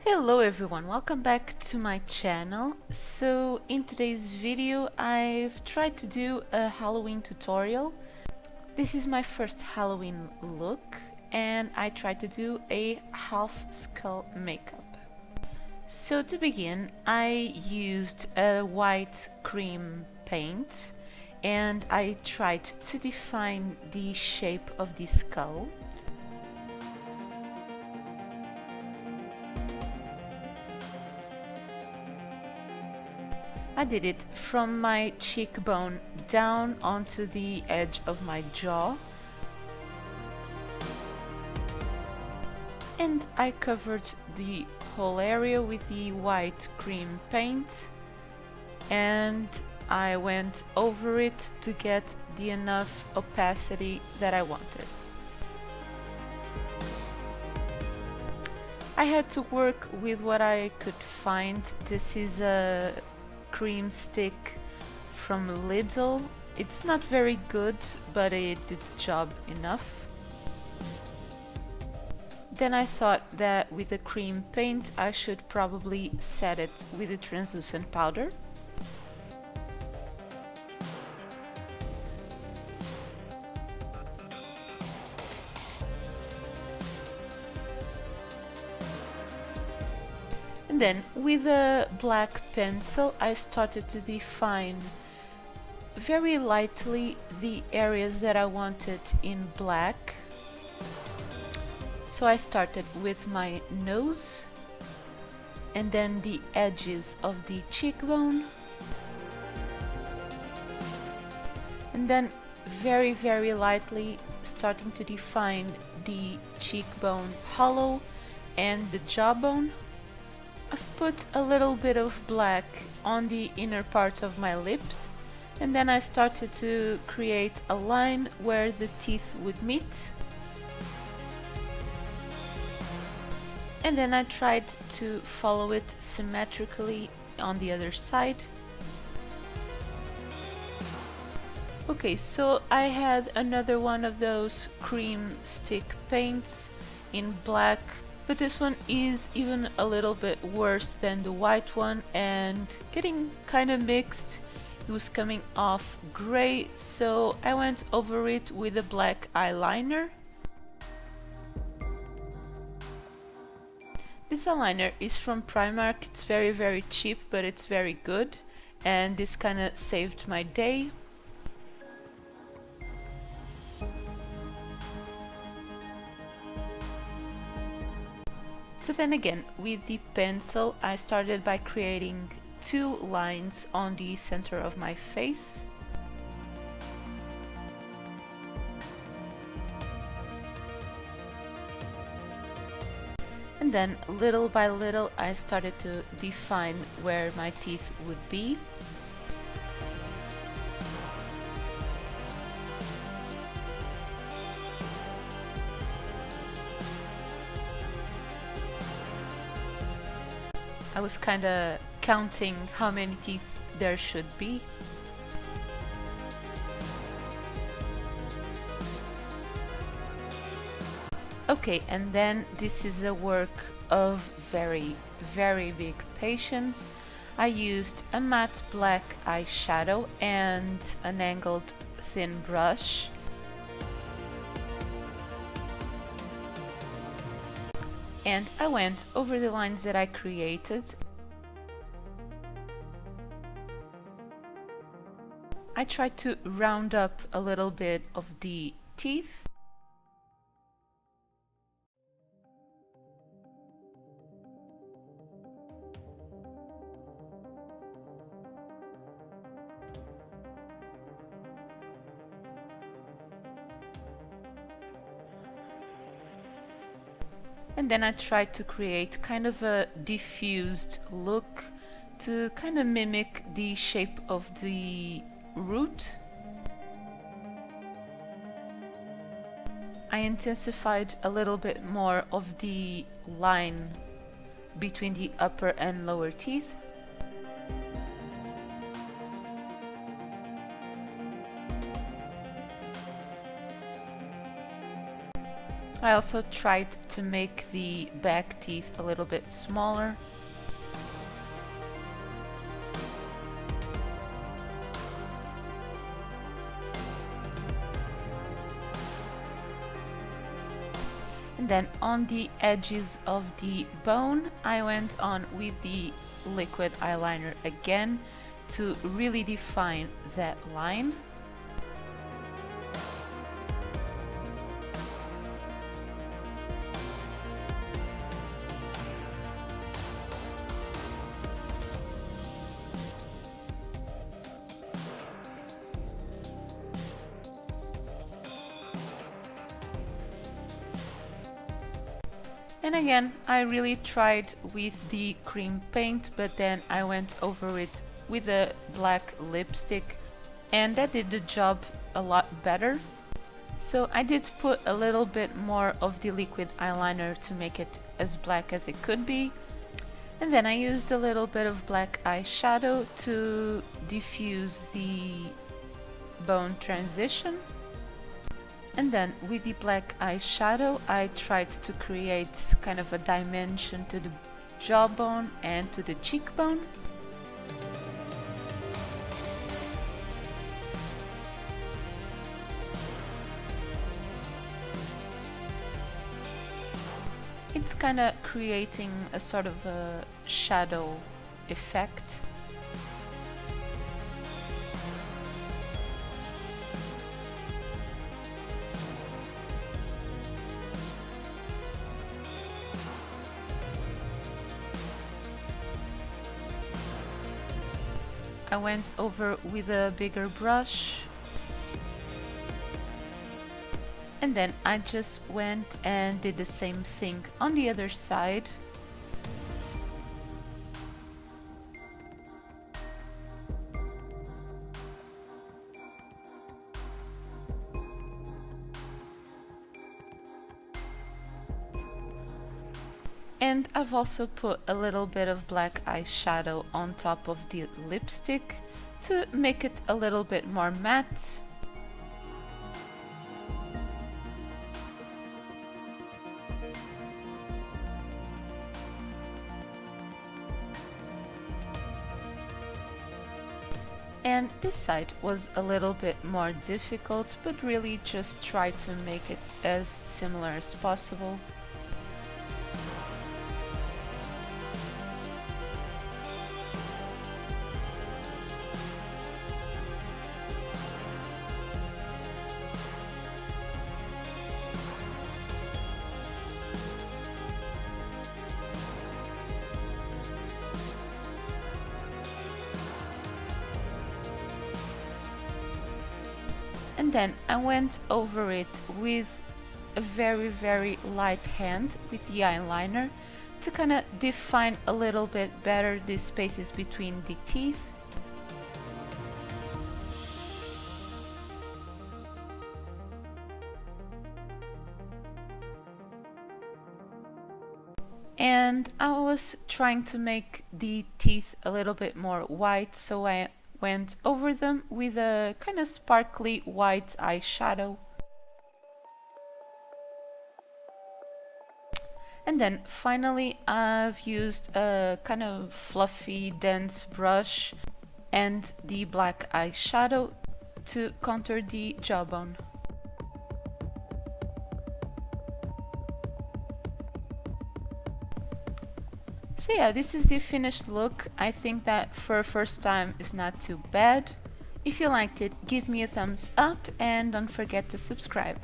Hello everyone, welcome back to my channel. So in today's video I've tried to do a Halloween tutorial. This is my first Halloween look and I tried to do a half skull makeup. So to begin I used a white cream paint and I tried to define the shape of the skull. I did it from my cheekbone down onto the edge of my jaw, and I covered the whole area with the white cream paint, and I went over it to get the enough opacity that I wanted. I had to work with what I could find. This is a cream stick from Lidl. It's not very good, but it did the job enough. Then I thought that with the cream paint I should probably set it with a translucent powder. And then with a black pencil I started to define very lightly the areas that I wanted in black. So I started with my nose and then the edges of the cheekbone, and then very lightly starting to define the cheekbone hollow and the jawbone. I've put a little bit of black on the inner part of my lips, and then I started to create a line where the teeth would meet. And then I tried to follow it symmetrically on the other side. Okay, so I had another one of those cream stick paints in black, but this one is even a little bit worse than the white one and getting kind of mixed. It was coming off gray, so I went over it with a black eyeliner. This eyeliner is from Primark. It's very cheap, but it's very good, and this kind of saved my day. So then again, with the pencil, I started by creating two lines on the center of my face. And then little by little I started to define where my teeth would be. I was kind of counting how many teeth there should be. Okay, and then this is a work of very big patience. I used a matte black eyeshadow and an angled thin brush. And I went over the lines that I created. I tried to round up a little bit of the teeth. And then I tried to create kind of a diffused look to kind of mimic the shape of the root. I intensified a little bit more of the line between the upper and lower teeth. I also tried to make the back teeth a little bit smaller. And then on the edges of the bone, I went on with the liquid eyeliner again to really define that line. And again, I really tried with the cream paint, but then I went over it with a black lipstick, and that did the job a lot better. So I did put a little bit more of the liquid eyeliner to make it as black as it could be. And then I used a little bit of black eyeshadow to diffuse the bone transition. And then with the black eyeshadow, I tried to create kind of a dimension to the jawbone and to the cheekbone. It's kind of creating a sort of a shadow effect. I went over with a bigger brush, and then I just went and did the same thing on the other side. And I've also put a little bit of black eyeshadow on top of the lipstick to make it a little bit more matte. And this side was a little bit more difficult, but really just try to make it as similar as possible. And then I went over it with a very light hand with the eyeliner to kind of define a little bit better the spaces between the teeth. And I was trying to make the teeth a little bit more white, so I went over them with a kind of sparkly white eyeshadow. And then finally I've used a kind of fluffy dense brush and the black eyeshadow to contour the jawbone. So yeah, this is the finished look. I think that for a first time is not too bad. If you liked it, give me a thumbs up and don't forget to subscribe.